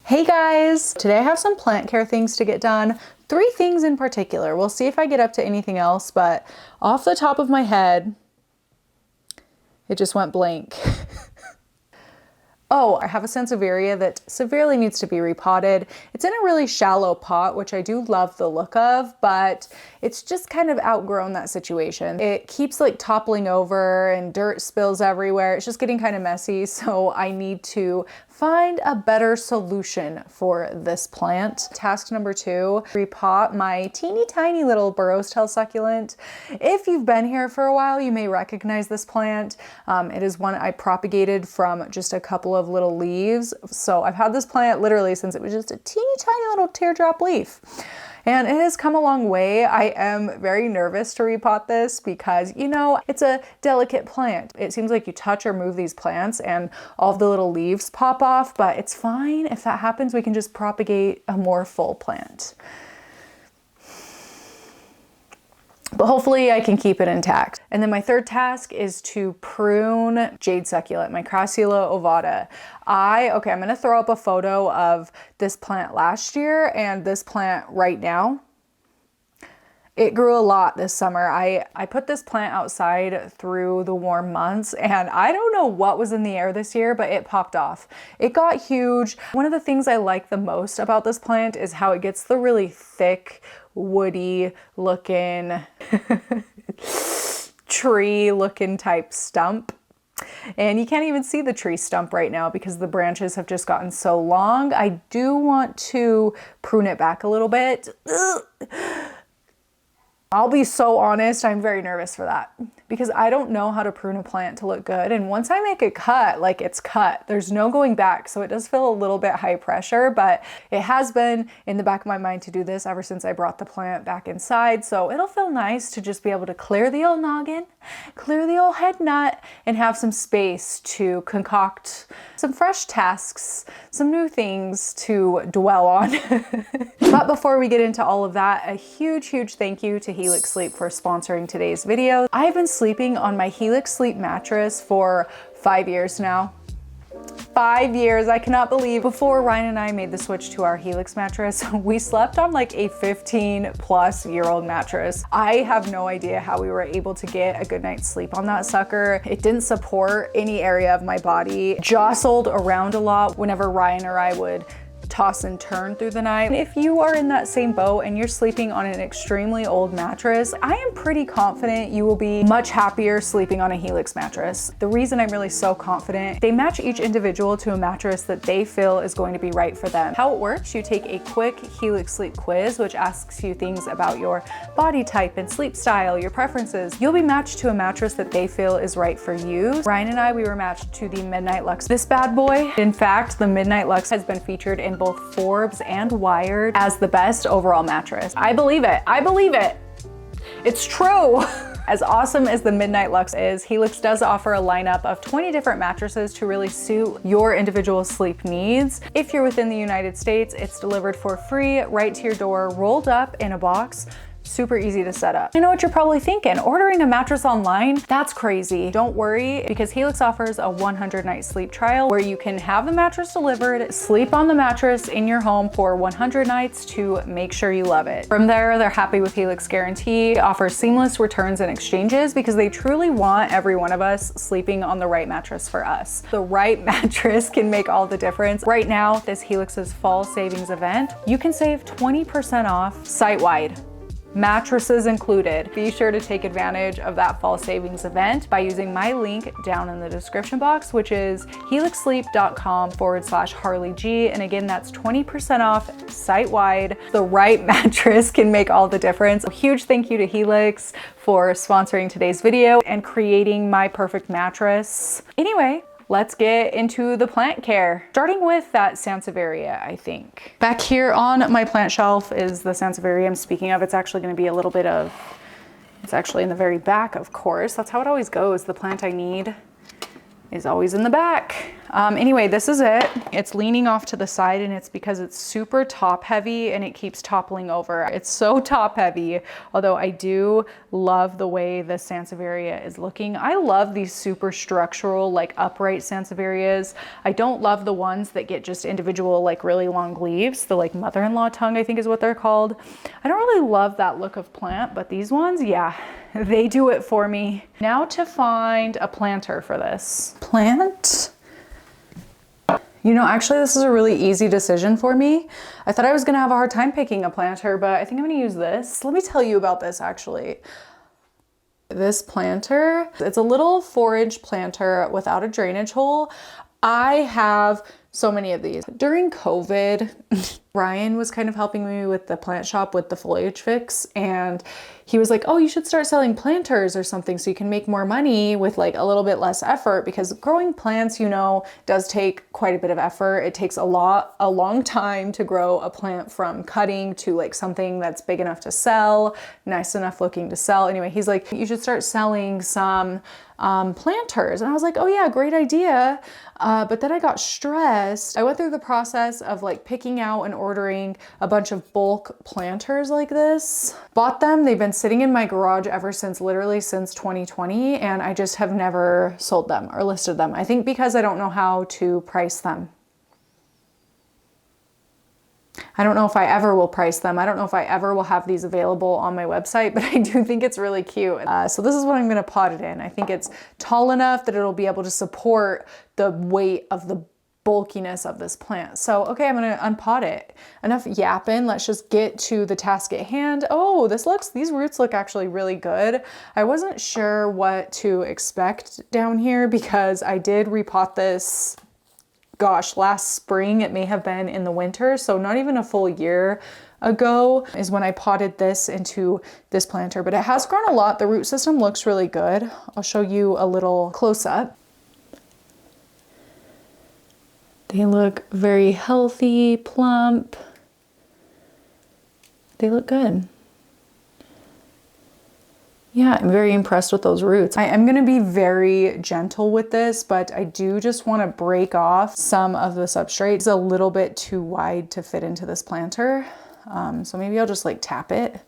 Hey guys! Today I have some plant care things to get done. 3 things in particular. We'll see if I get up to anything else, but off the top of my head, it just went blank. Oh, I have a sansevieria that severely needs to be repotted. It's in a really shallow pot, which I do love the look of, but it's just kind of outgrown that situation. It keeps like toppling over and dirt spills everywhere. It's just getting kind of messy, so I need to find a better solution for this plant. Task number 2, repot my teeny tiny little burrow tail succulent. If you've been here for a while, you may recognize this plant. It is one I propagated from just a couple of little leaves. So I've had this plant literally since it was just a teeny tiny little teardrop leaf. And it has come a long way. I am very nervous to repot this because, you know, it's a delicate plant. It seems like you touch or move these plants and all of the little leaves pop off, but it's fine. If that happens, we can just propagate a more full plant. But hopefully I can keep it intact. And then my third task is to prune jade succulent, my Crassula ovata. I'm gonna throw up a photo of this plant last year and this plant right now. It grew a lot this summer. I put this plant outside through the warm months and I don't know what was in the air this year, but it popped off. It got huge. One of the things I like the most about this plant is how it gets the really thick, woody looking tree looking type stump. And you can't even see the tree stump right now because the branches have just gotten so long. I do want to prune it back a little bit. I'll be so honest, I'm very nervous for that because I don't know how to prune a plant to look good. And once I make a cut, like it's cut, there's no going back. So it does feel a little bit high pressure, but it has been in the back of my mind to do this ever since I brought the plant back inside. So it'll feel nice to just be able to clear the old noggin, clear the old head nut, and have some space to concoct some fresh tasks, some new things to dwell on. But before we get into all of that, a huge thank you to Helix Sleep for sponsoring today's video. I've been sleeping on my Helix Sleep mattress for 5 years now. 5 years, I cannot believe. Before Ryan and I made the switch to our Helix mattress, we slept on like a 15-plus-year-old mattress. I have no idea how we were able to get a good night's sleep on that sucker. It didn't support any area of my body, jostled around a lot whenever Ryan or I would toss and turn through the night. If you are in that same boat and you're sleeping on an extremely old mattress, I am pretty confident you will be much happier sleeping on a Helix mattress. The reason I'm really so confident, they match each individual to a mattress that they feel is going to be right for them. How it works, you take a quick Helix sleep quiz, which asks you things about your body type and sleep style, your preferences. You'll be matched to a mattress that they feel is right for you. Ryan and I, we were matched to the Midnight Lux. This bad boy, in fact, the Midnight Lux has been featured in both Forbes and Wired as the best overall mattress. I believe it. I believe it. It's true. As awesome as the Midnight Lux is, Helix does offer a lineup of 20 different mattresses to really suit your individual sleep needs. If you're within the United States, it's delivered for free right to your door, rolled up in a box. Super easy to set up. You know what you're probably thinking, ordering a mattress online? That's crazy. Don't worry, because Helix offers a 100-night sleep trial where you can have the mattress delivered, sleep on the mattress in your home for 100 nights to make sure you love it. From there, they're happy with Helix Guarantee, offers seamless returns and exchanges because they truly want every one of us sleeping on the right mattress for us. The right mattress can make all the difference. Right now, this Helix's fall savings event, you can save 20% off site-wide. Mattresses included. Be sure to take advantage of that fall savings event by using my link down in the description box, which is helixsleep.com/HarleyG. And again, that's 20% off site-wide. The right mattress can make all the difference. A huge thank you to Helix for sponsoring today's video and creating my perfect mattress. Anyway, let's get into the plant care. Starting with that sansevieria, I think. Back here on my plant shelf is the sansevieria I'm speaking of. It's actually gonna be a little bit of, it's actually in the very back, of course. That's how it always goes. The plant I need is always in the back. Anyway, this is it. It's leaning off to the side, and it's because it's super top heavy and it keeps toppling over. It's so top heavy, although I do love the way the Sansevieria is looking. I love these super structural, like upright Sansevierias. I don't love the ones that get just individual, like really long leaves. The like mother-in-law tongue, I think is what they're called. I don't really love that look of plant, but these ones, yeah, they do it for me. Now to find a planter for this. Plant? You know, actually this is a really easy decision for me. I thought I was gonna have a hard time picking a planter, but I think I'm gonna use this. Let me tell you about this actually. This planter, it's a little 4-inch planter without a drainage hole. I have so many of these. During COVID, Ryan was kind of helping me with the plant shop with the foliage fix, and he was like, oh, you should start selling planters or something so you can make more money with like a little bit less effort, because growing plants, you know, does take quite a bit of effort. It takes a long time to grow a plant from cutting to like something that's big enough to sell, nice enough looking to sell. Anyway, he's like, you should start selling some planters. And I was like, oh yeah, great idea. But then I got stressed. I went through the process of like picking out and ordering a bunch of bulk planters like this. Bought them. They've been sitting in my garage ever since, literally since 2020. And I just have never sold them or listed them. I think because I don't know how to price them. I don't know if I ever will price them. I don't know if I ever will have these available on my website, but I do think it's really cute. So this is what I'm gonna pot it in. I think it's tall enough that it'll be able to support the weight of the bulkiness of this plant. So, okay, I'm gonna unpot it. Enough yapping, let's just get to the task at hand. Oh, these roots look actually really good. I wasn't sure what to expect down here because I did repot this, gosh, last spring. It may have been in the winter, so not even a full year ago is when I potted this into this planter, but it has grown a lot. The root system looks really good. I'll show you a little close up. They look very healthy, plump. They look good. Yeah, I'm very impressed with those roots. I am gonna be very gentle with this, but I do just wanna break off some of the substrate. It's a little bit too wide to fit into this planter. So maybe I'll just like tap it,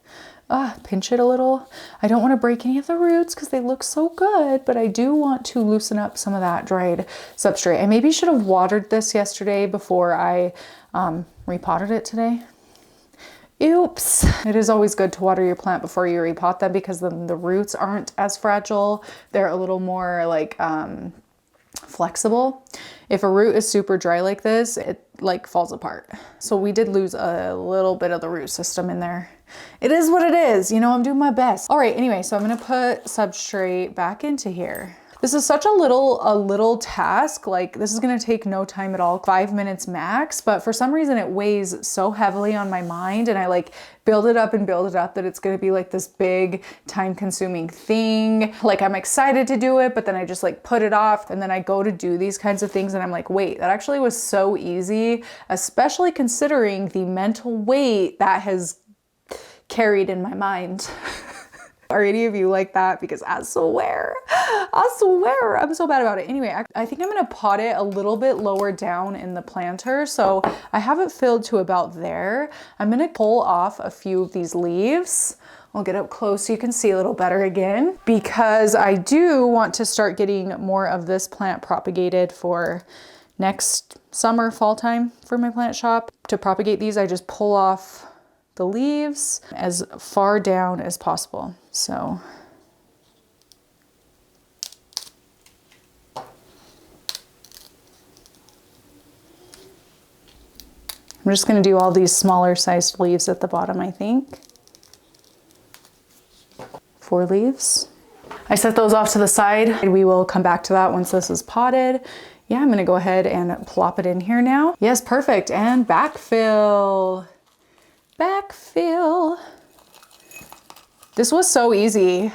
pinch it a little. I don't wanna break any of the roots because they look so good, but I do want to loosen up some of that dried substrate. I maybe should have watered this yesterday before I repotted it today. Oops. It is always good to water your plant before you repot them because then the roots aren't as fragile. They're a little more like flexible. If a root is super dry like this, it like falls apart. So we did lose a little bit of the root system in there. It is what it is. You know, I'm doing my best. All right, anyway, so I'm gonna put substrate back into here. This is such a little task. Like this is gonna take no time at all, 5 minutes max, but for some reason it weighs so heavily on my mind, and I like build it up that it's gonna be like this big time consuming thing. Like I'm excited to do it, but then I just like put it off, and then I go to do these kinds of things and I'm like, wait, that actually was so easy, especially considering the mental weight that has carried in my mind. Are any of you like that? Because I swear, I'm so bad about it. Anyway, I think I'm gonna pot it a little bit lower down in the planter. So I have it filled to about there. I'm gonna pull off a few of these leaves. I'll get up close so you can see a little better again, because I do want to start getting more of this plant propagated for next summer, fall time for my plant shop. To propagate these, I just pull off the leaves as far down as possible. So I'm just going to do all these smaller sized leaves at the bottom, I think. 4 leaves. I set those off to the side. We will come back to that once this is potted. Yeah, I'm going to go ahead and plop it in here now. Yes, perfect. And backfill. Backfill. This was so easy.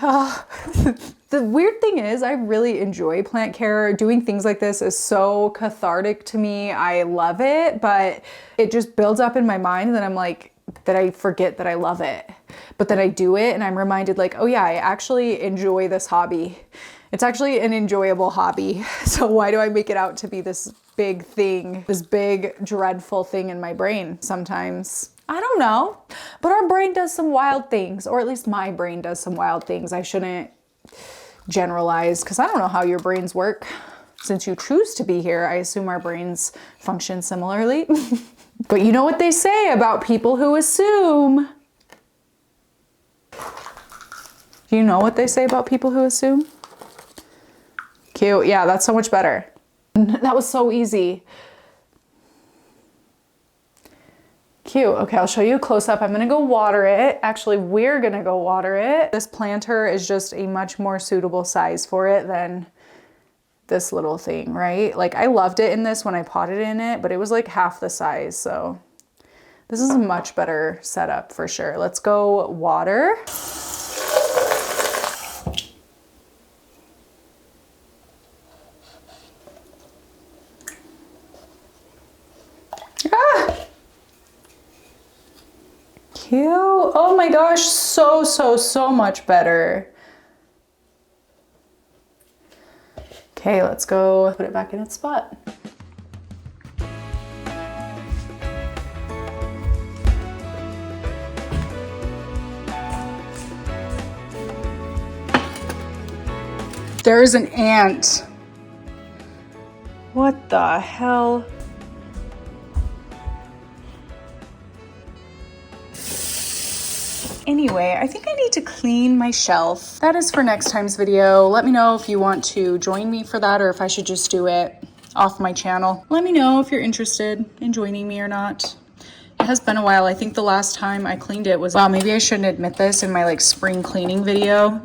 The weird thing is I really enjoy plant care. Doing things like this is so cathartic to me. I love it, but it just builds up in my mind that I'm like, that I forget that I love it. But then I do it and I'm reminded like, oh yeah, I actually enjoy this hobby. It's actually an enjoyable hobby. So why do I make it out to be this big thing, this big dreadful thing in my brain sometimes? I don't know, but our brain does some wild things, or at least my brain does some wild things. I shouldn't generalize because I don't know how your brains work. Since you choose to be here, I assume our brains function similarly. But you know what they say about people who assume. Do you know what they say about people who assume? Cute. Yeah, that's so much better. That was so easy. Cute. Okay, I'll show you a close-up. I'm gonna go water it. Actually, we're gonna go water it. This planter is just a much more suitable size for it than this little thing, right? Like I loved it in this when I potted in it, but it was like half the size. So this is a much better setup for sure. Let's go water. Cute. Oh my gosh, so much better. Okay, let's go put it back in its spot. There's an ant. What the hell? Anyway, I think I need to clean my shelf. That is for next time's video. Let me know if you want to join me for that or if I should just do it off my channel. Let me know if you're interested in joining me or not. It has been a while. I think the last time I cleaned it was, wow, maybe I shouldn't admit this in my like spring cleaning video.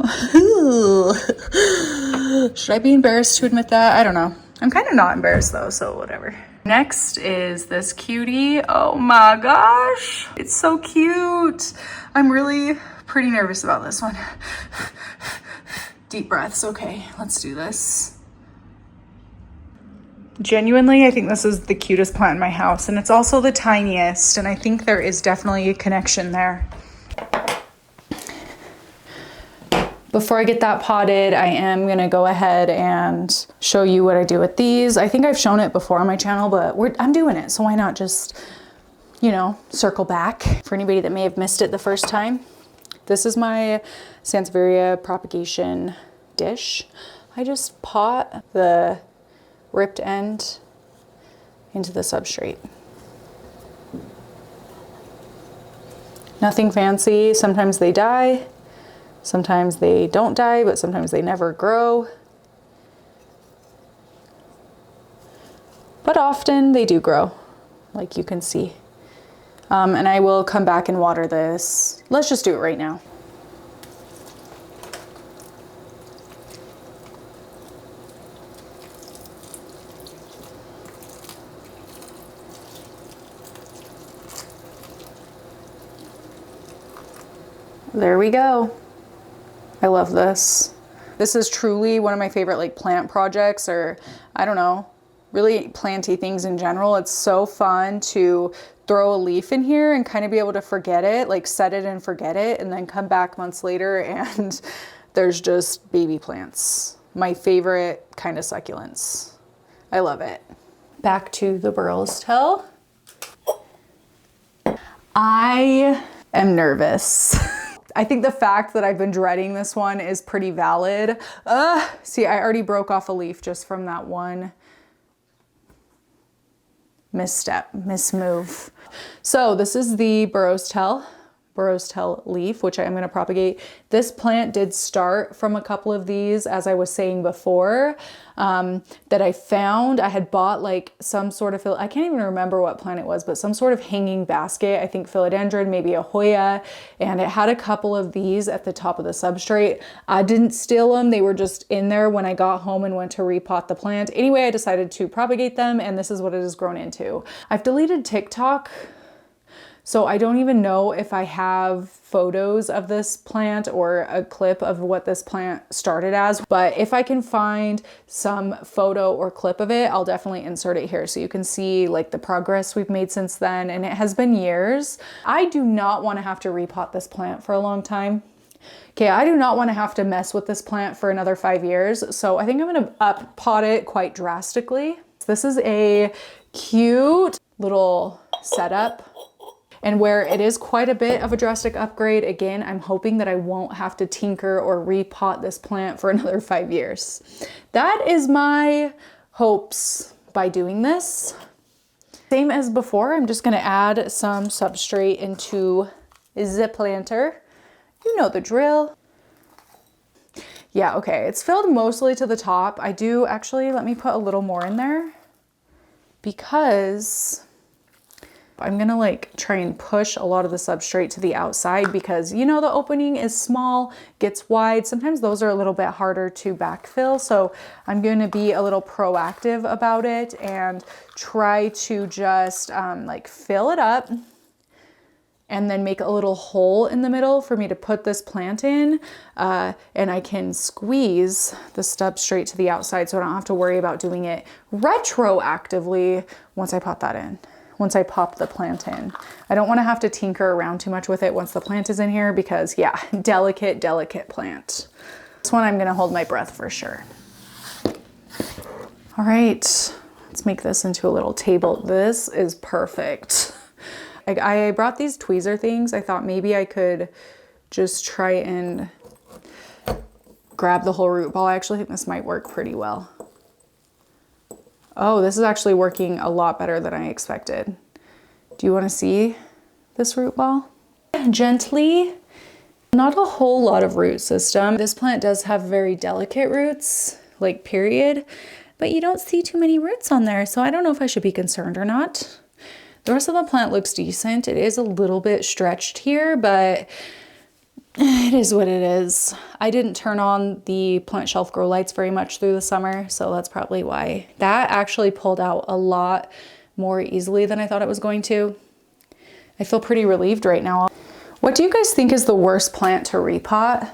Should I be embarrassed to admit that? I don't know. I'm kind of not embarrassed though, so whatever. Next is this cutie. Oh my gosh, it's so cute. I'm really pretty nervous about this one. Deep breaths. Okay, let's do this. Genuinely, I think this is the cutest plant in my house, and it's also the tiniest, and I think there is definitely a connection there. Before I get that potted, I am gonna go ahead and show you what I do with these. I think I've shown it before on my channel, but I'm doing it, so why not just, you know, circle back for anybody that may have missed it the first time. This is my Sansevieria propagation dish. I just pot the ripped end into the substrate. Nothing fancy. Sometimes they die. Sometimes they don't die, but sometimes they never grow. But often they do grow, like you can see. And I will come back and water this. Let's just do it right now. There we go. I love this. This is truly one of my favorite like plant projects, or I don't know, really planty things in general. It's so fun to throw a leaf in here and kind of be able to forget it, like set it and forget it, and then come back months later and there's just baby plants. My favorite kind of succulents. I love it. Back to the burrows tell. I am nervous. I think the fact that I've been dreading this one is pretty valid. See, I already broke off a leaf just from that one misstep, mismove. So this is the burrows tell leaf, which I'm going to propagate. This plant did start from a couple of these, as I was saying before, that I found. I had bought like some sort of, I can't even remember what plant it was, but some sort of hanging basket, I think philodendron, maybe a Hoya, and it had a couple of these at the top of the substrate. I didn't steal them. They were just in there when I got home and went to repot the plant. Anyway, I decided to propagate them, and this is what it has grown into. I've deleted TikTok, so I don't even know if I have photos of this plant or a clip of what this plant started as, but if I can find some photo or clip of it, I'll definitely insert it here so you can see like the progress we've made since then, and it has been years. I do not want to have to repot this plant for a long time. Okay, I do not want to have to mess with this plant for another 5 years, so I think I'm going to up pot it quite drastically. This is a cute little setup, and where it is quite a bit of a drastic upgrade, again, I'm hoping that I won't have to tinker or repot this plant for another 5 years. That is my hopes by doing this. Same as before, I'm just going to add some substrate into the planter. You know the drill. Yeah, okay, it's filled mostly to the top. I do actually, let me put a little more in there because I'm gonna like try and push a lot of the substrate to the outside because you know the opening is small, gets wide. Sometimes those are a little bit harder to backfill. So I'm gonna be a little proactive about it and try to just like fill it up and then make a little hole in the middle for me to put this plant in. And I can squeeze the substrate to the outside so I don't have to worry about doing it retroactively once I pop that in. Once I pop the plant in. I don't wanna have to tinker around too much with it once the plant is in here because yeah, delicate, delicate plant. This one I'm gonna hold my breath for sure. All right, let's make this into a little table. This is perfect. I brought these tweezer things. I thought maybe I could just try and grab the whole root ball. I actually think this might work pretty well. Oh, this is actually working a lot better than I expected. Do you want to see this root ball? Gently, not a whole lot of root system. This plant does have very delicate roots, like period, but you don't see too many roots on there. So I don't know if I should be concerned or not. The rest of the plant looks decent. It is a little bit stretched here, but it is what it is. I didn't turn on the plant shelf grow lights very much through the summer, so that's probably why. That actually pulled out a lot more easily than I thought it was going to. I feel pretty relieved right now. What do you guys think is the worst plant to repot?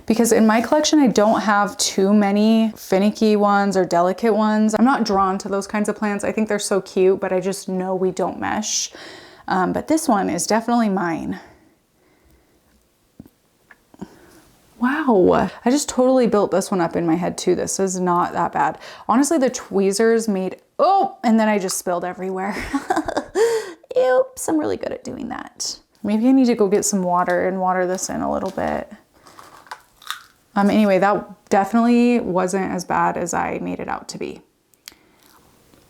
Because in my collection, I don't have too many finicky ones or delicate ones. I'm not drawn to those kinds of plants. I think they're so cute, but I just know we don't mesh. But this one is definitely mine. Wow, I just totally built this one up in my head too. This is not that bad. Honestly, the tweezers made, oh, and then I just spilled everywhere. Oops, I'm really good at doing that. Maybe I need to go get some water and water this in a little bit. Anyway, that definitely wasn't as bad as I made it out to be.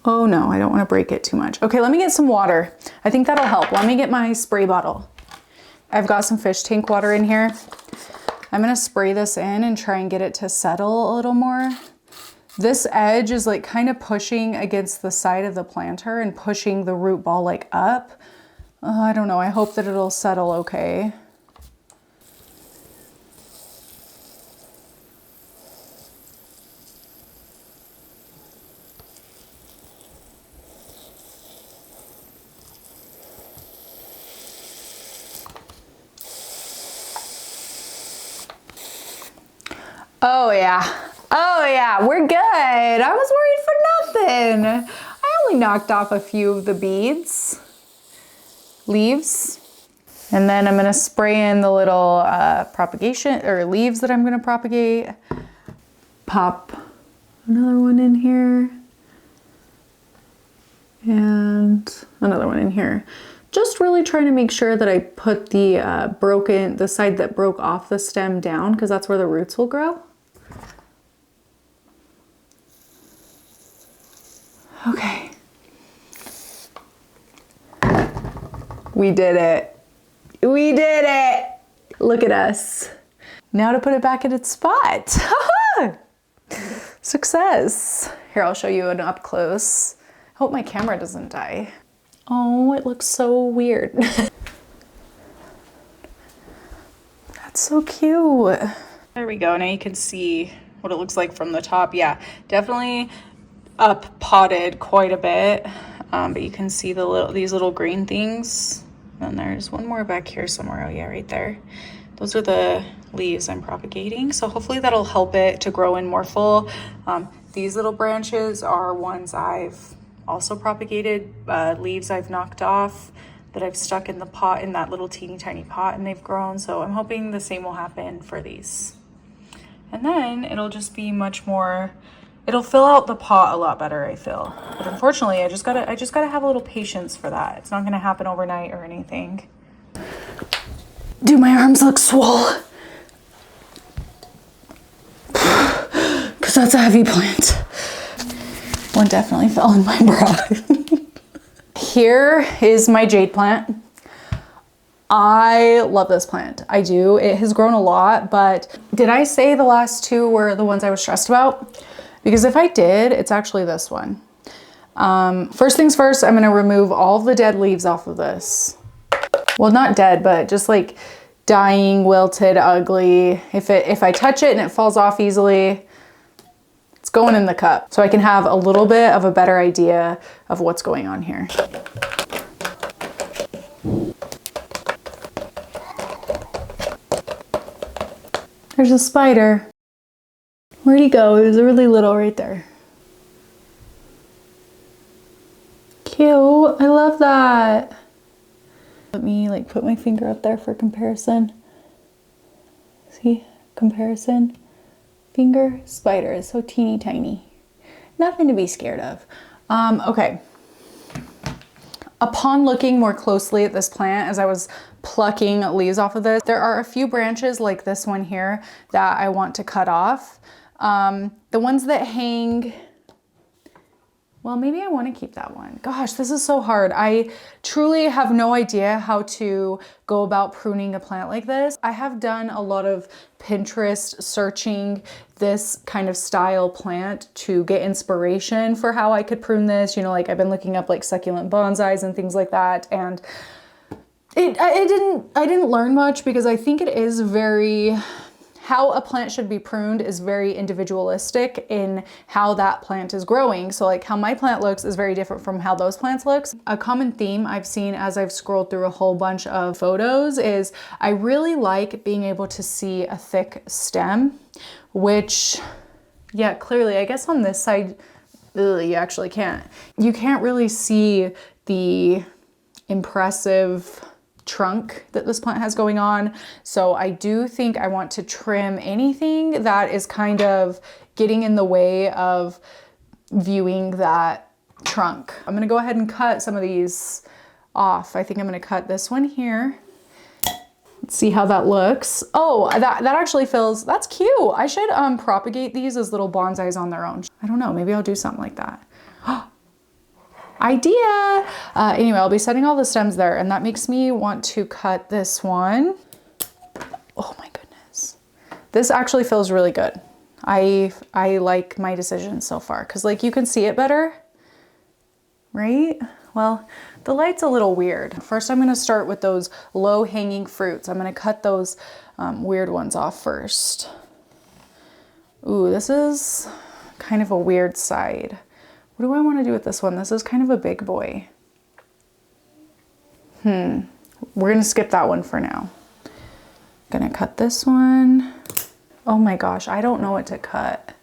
Oh no, I don't want to break it too much. Okay, let me get some water. I think that'll help. Let me get my spray bottle. I've got some fish tank water in here. I'm gonna spray this in and try and get it to settle a little more. This edge is like kind of pushing against the side of the planter and pushing the root ball like up. I don't know, I hope that it'll settle okay. Oh yeah, we're good. I was worried for nothing. I only knocked off a few of the leaves. And then I'm gonna spray in the little propagation or leaves that I'm gonna propagate. Pop another one in here. And another one in here. Just really trying to make sure that I put the the side that broke off the stem down because that's where the roots will grow. Okay. We did it. We did it. Look at us. Now to put it back in its spot. Success. Here, I'll show you an up close. I hope my camera doesn't die. Oh, it looks so weird. That's so cute. There we go. Now you can see what it looks like from the top. Yeah, definitely up potted quite a bit. But you can see these little green things. And there's one more back here somewhere. Oh yeah, right there. Those are the leaves I'm propagating. So hopefully that'll help it to grow in more full. These little branches are ones I've also propagated, leaves I've knocked off. that I've stuck in the pot, in that little teeny tiny pot, and they've grown. So I'm hoping the same will happen for these. And then it'll just be much more, it'll fill out the pot a lot better, I feel. But unfortunately, I just gotta have a little patience for that. It's not gonna happen overnight or anything. Do my arms look swole? Because that's a heavy plant. One definitely fell in my bra. Here is my jade plant. I love this plant. I do. It has grown a lot, but did I say the last two were the ones I was stressed about? Because if I did, it's actually this one. First things first, I'm gonna remove all the dead leaves off of this. Well, not dead, but just like dying, wilted, ugly. If I touch it and it falls off easily, it's going in the cup. So I can have a little bit of a better idea of what's going on here. There's a spider. Where'd he go? He was really little right there. Cute, I love that. Let me like put my finger up there for comparison. See, comparison. Finger, spider is so teeny tiny. Nothing to be scared of. Okay. Upon looking more closely at this plant as I was plucking leaves off of this, there are a few branches like this one here that I want to cut off. The ones that hang, well, maybe I want to keep that one. Gosh, this is so hard. I truly have no idea how to go about pruning a plant like this. I have done a lot of Pinterest searching this kind of style plant to get inspiration for how I could prune this. You know, like I've been looking up like succulent bonsais and things like that. And I didn't learn much because I think it is very, how a plant should be pruned is very individualistic in how that plant is growing. So like how my plant looks is very different from how those plants looks. A common theme I've seen as I've scrolled through a whole bunch of photos is I really like being able to see a thick stem, which, yeah, clearly, I guess on this side, you actually can't. You can't really see the impressive trunk that this plant has going on. So I do think I want to trim anything that is kind of getting in the way of viewing that trunk. I'm gonna go ahead and cut some of these off. I think I'm gonna cut this one here. Let's see how that looks. Oh, that actually feels, that's cute. I should propagate these as little bonsais on their own. I don't know, maybe I'll do something like that. Idea. Anyway, I'll be setting all the stems there, and that makes me want to cut this one. Oh my goodness. This actually feels really good. I like my decision so far because like you can see it better, right? Well, the light's a little weird. First, I'm gonna start with those low hanging fruits. I'm gonna cut those weird ones off first. Ooh, this is kind of a weird side. What do I want to do with this one? This is kind of a big boy. We're gonna skip that one for now. Gonna cut this one. Oh my gosh, I don't know what to cut.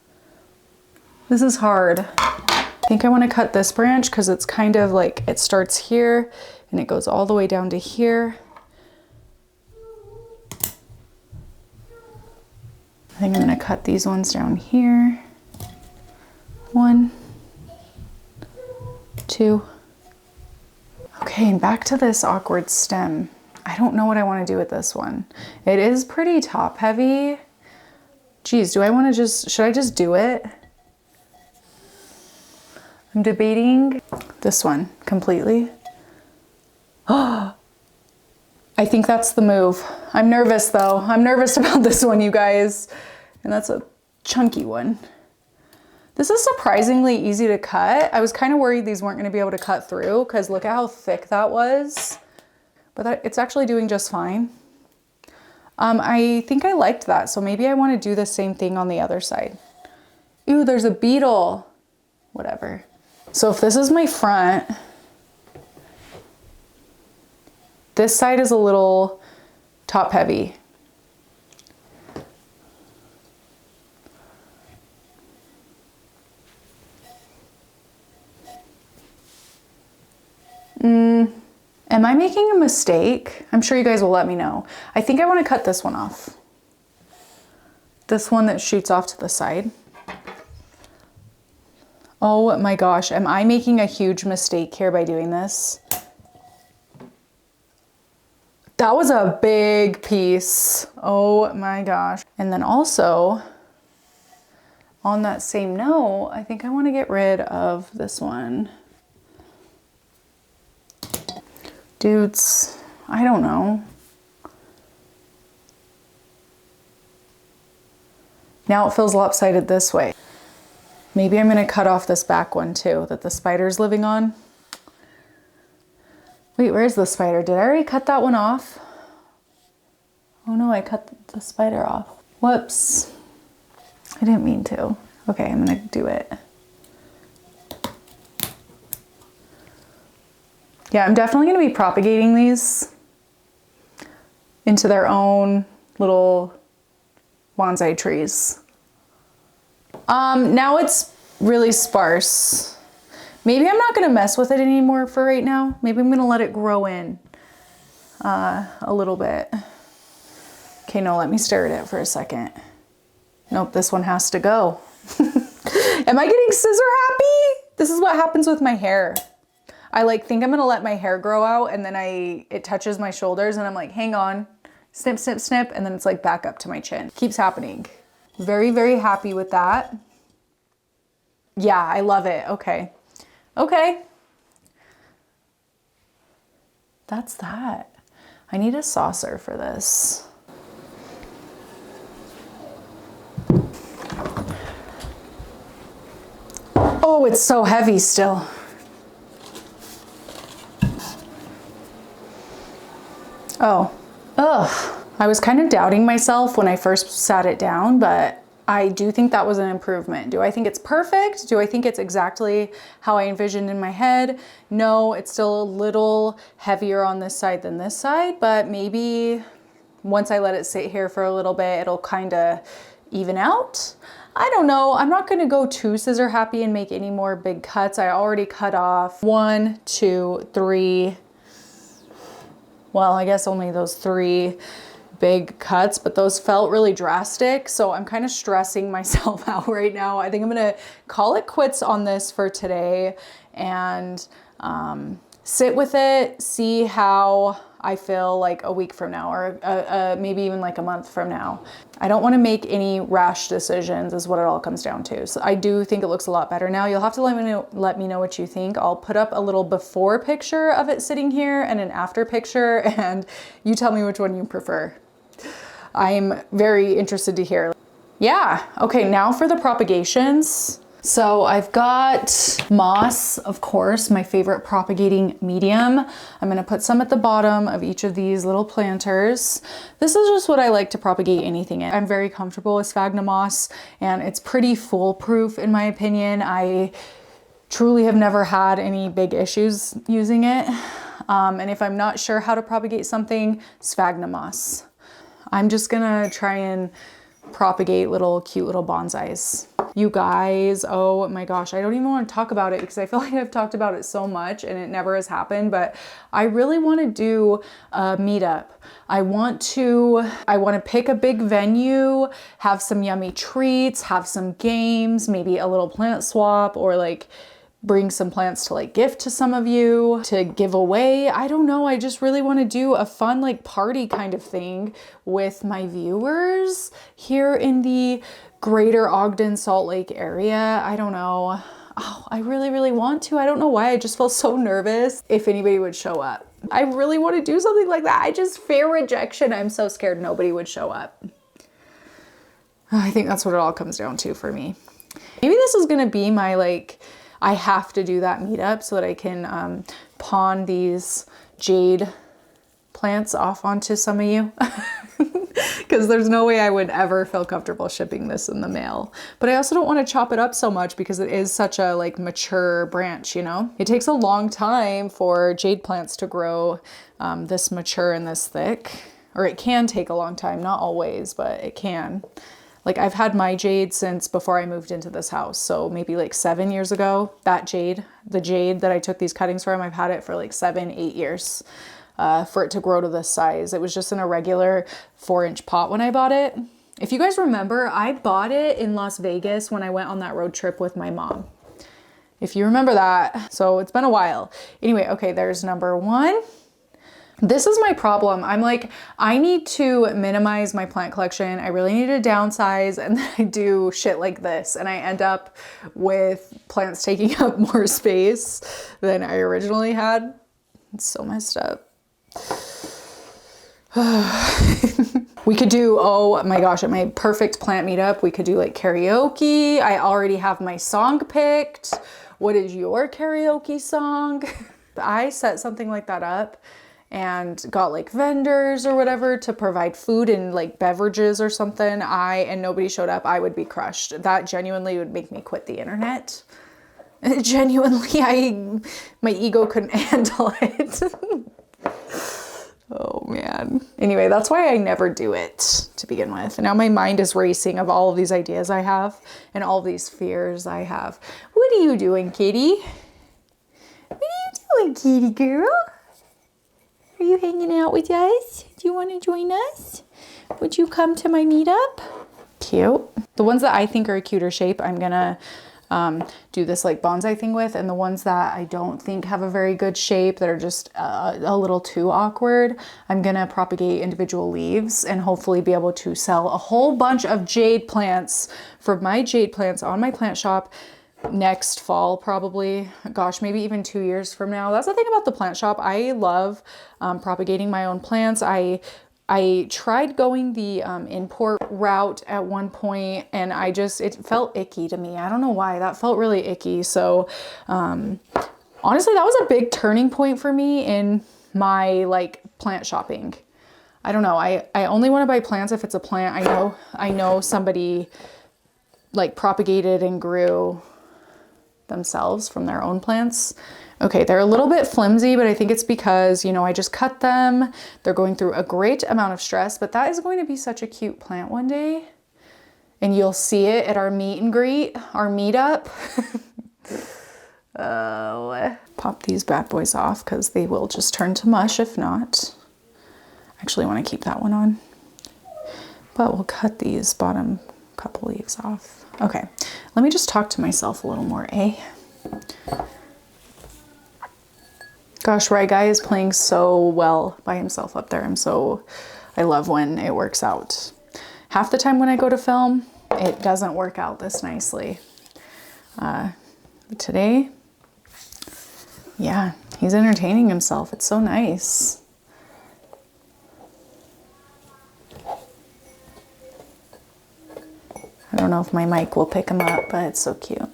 This is hard. I think I want to cut this branch because it's kind of like, it starts here and it goes all the way down to here. I think I'm gonna cut these ones down here. 1, 2. Okay, and back to this awkward stem. I don't know what I want to do with this one. It is pretty top heavy. Geez, do I want to just, should I just do it? I'm debating this one completely. Oh, I think that's the move. I'm nervous though. I'm nervous about this one, you guys. And that's a chunky one. This is surprisingly easy to cut. I was kind of worried these weren't going to be able to cut through because look at how thick that was. But it's actually doing just fine. I think I liked that, so maybe I want to do the same thing on the other side. Ooh, there's a beetle. Whatever. So if this is my front, this side is a little top heavy. Am I making a mistake? I'm sure you guys will let me know. I think I want to cut this one off. This one that shoots off to the side. Oh my gosh, am I making a huge mistake here by doing this? That was a big piece. Oh my gosh. And then also, on that same note, I think I want to get rid of this one. Dudes, I don't know. Now it feels lopsided this way. Maybe I'm gonna cut off this back one too, that the spider's living on. Wait, where's the spider? Did I already cut that one off? Oh no, I cut the spider off. Whoops. I didn't mean to. Okay, I'm gonna do it. Yeah, I'm definitely gonna be propagating these into their own little bonsai trees. Now it's really sparse. Maybe I'm not gonna mess with it anymore for right now. Maybe I'm gonna let it grow in a little bit. Okay, no, let me stare at it for a second. Nope, this one has to go. Am I getting scissor happy? This is what happens with my hair. I like think I'm gonna let my hair grow out and then it touches my shoulders and I'm like, hang on, snip, snip, snip, and then it's like back up to my chin. Keeps happening. Very, very happy with that. Yeah, I love it. Okay. Okay. That's that. I need a saucer for this. Oh, it's so heavy still. Oh, ugh. I was kind of doubting myself when I first sat it down, but I do think that was an improvement. Do I think it's perfect? Do I think it's exactly how I envisioned in my head? No, it's still a little heavier on this side than this side, but maybe once I let it sit here for a little bit, it'll kind of even out. I don't know. I'm not gonna go too scissor happy and make any more big cuts. I already cut off 1, 2, 3. Well, I guess only those 3 big cuts, but those felt really drastic. So I'm kind of stressing myself out right now. I think I'm gonna call it quits on this for today and sit with it, see how I feel like a week from now or maybe even like a month from now. I don't want to make any rash decisions is what it all comes down to. So I do think it looks a lot better now. You'll have to let me know what you think. I'll put up a little before picture of it sitting here and an after picture, and you tell me which one you prefer. I'm very interested to hear. Yeah, okay, now for the propagations. So I've got moss, of course, my favorite propagating medium. I'm gonna put some at the bottom of each of these little planters. This is just what I like to propagate anything in. I'm very comfortable with sphagnum moss and it's pretty foolproof in my opinion. I truly have never had any big issues using it. And if I'm not sure how to propagate something, sphagnum moss. I'm just gonna try and propagate cute little bonsais. You guys, oh my gosh, I don't even want to talk about it because I feel like I've talked about it so much and it never has happened, but I really want to do a meetup. I want to pick a big venue, have some yummy treats, have some games, maybe a little plant swap or like bring some plants to like gift to some of you, to give away. I don't know. I just really want to do a fun like party kind of thing with my viewers here in the greater Ogden, Salt Lake area. I don't know. Oh, I really, really want to. I don't know why. I just feel so nervous if anybody would show up. I really want to do something like that. I just fear rejection. I'm so scared nobody would show up. I think that's what it all comes down to for me. Maybe this is going to be my I have to do that meetup so that I can pawn these jade plants off onto some of you. Because there's no way I would ever feel comfortable shipping this in the mail. But I also don't want to chop it up so much because it is such a mature branch, you know? It takes a long time for jade plants to grow this mature and this thick. Or it can take a long time, not always, but it can. I've had my jade since before I moved into this house. So maybe 7 years ago, that jade, the jade that I took these cuttings from, I've had it for 7, 8 years. for it to grow to this size. It was just in a regular 4-inch pot when I bought it. If you guys remember, I bought it in Las Vegas when I went on that road trip with my mom. If you remember that. So it's been a while. Anyway, okay, there's number 1. This is my problem. I'm like, I need to minimize my plant collection. I really need to downsize, and then I do shit like this and I end up with plants taking up more space than I originally had. It's so messed up. We could do, oh my gosh, at my perfect plant meetup, we could do like karaoke. I already have my song picked. What is your karaoke song? I set something like that up and got like vendors or whatever to provide food and like beverages or something, and nobody showed up, I would be crushed. That genuinely would make me quit the internet. Genuinely, my ego couldn't handle it. Oh man. Anyway, that's why I never do it to begin with. And now my mind is racing of all of these ideas I have and all these fears I have. What are you doing, kitty? What are you doing, kitty girl? Are you hanging out with us? Do you want to join us? Would you come to my meetup? Cute. The ones that I think are a cuter shape, I'm gonna do this like bonsai thing with, and the ones that I don't think have a very good shape, that are just a little too awkward, I'm gonna propagate individual leaves and hopefully be able to sell a whole bunch of jade plants from my jade plants on my plant shop next fall, probably. Gosh, maybe even 2 years from now. That's the thing about the plant shop. I love propagating my own plants. I tried going the import route at one point, and it felt icky to me. I don't know why. That felt really icky. So honestly, that was a big turning point for me in my like plant shopping. I don't know. I only want to buy plants if it's a plant I know somebody like propagated and grew themselves from their own plants. Okay, they're a little bit flimsy, but I think it's because, you know, I just cut them. They're going through a great amount of stress, but that is going to be such a cute plant one day. And you'll see it at our meet and greet, our meetup. Oh, pop these bad boys off because they will just turn to mush if not. Actually, I want to keep that one on, but we'll cut these bottom couple leaves off. Okay, let me just talk to myself a little more, eh? Gosh, Ry Guy is playing so well by himself up there. I love when it works out. Half the time when I go to film, it doesn't work out this nicely. But today, yeah, he's entertaining himself. It's so nice. I don't know if my mic will pick him up, but it's so cute.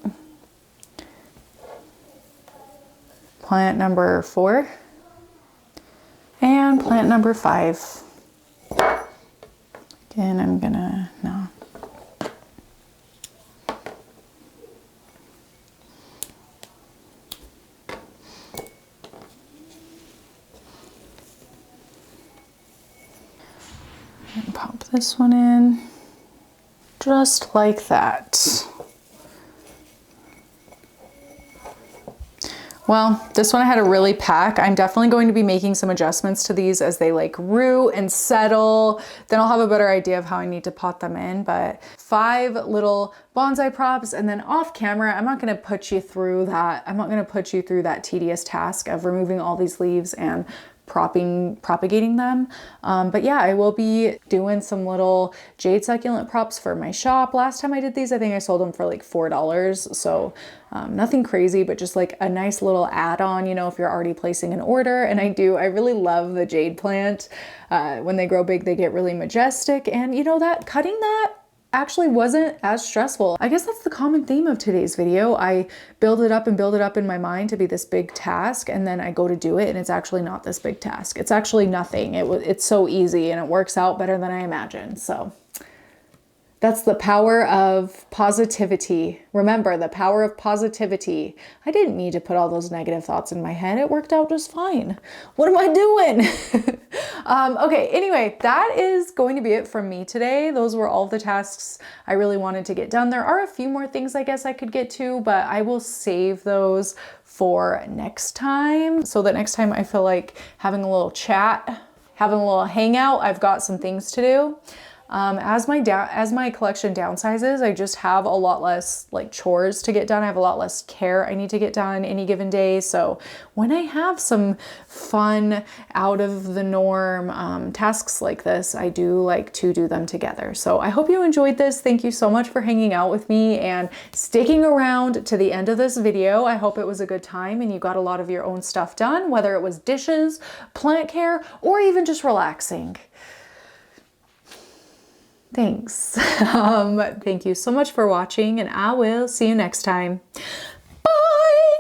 Plant number 4 and plant number 5. Again, I'm gonna, no. And pop this one in. Just like that. Well, this one I had to really pack. I'm definitely going to be making some adjustments to these as they like root and settle. Then I'll have a better idea of how I need to pot them in. But 5 little bonsai props, and then off camera, I'm not going to put you through that. I'm not going to put you through that tedious task of removing all these leaves and propagating them. But yeah, I will be doing some little jade succulent props for my shop. Last time I did these, I think I sold them for like $4. So nothing crazy, but just like a nice little add-on, you know, if you're already placing an order. And I really love the jade plant. When they grow big, they get really majestic. And you know that cutting that actually wasn't as stressful. I guess that's the common theme of today's video. I build it up in my mind to be this big task, and then I go to do it and it's actually not this big task. It's actually nothing. It's so easy and it works out better than I imagined. So that's the power of positivity. Remember, the power of positivity. I didn't need to put all those negative thoughts in my head. It worked out just fine. What am I doing? Okay, anyway, that is going to be it from me today. Those were all the tasks I really wanted to get done. There are a few more things I guess I could get to, but I will save those for next time, so that next time I feel like having a little chat, having a little hangout, I've got some things to do. As my collection downsizes, I just have a lot less like chores to get done. I have a lot less care I need to get done any given day. So when I have some fun, out of the norm tasks like this, I do like to do them together. So I hope you enjoyed this. Thank you so much for hanging out with me and sticking around to the end of this video. I hope it was a good time and you got a lot of your own stuff done, whether it was dishes, plant care, or even just relaxing. Thanks. Thank you so much for watching, and I will see you next time.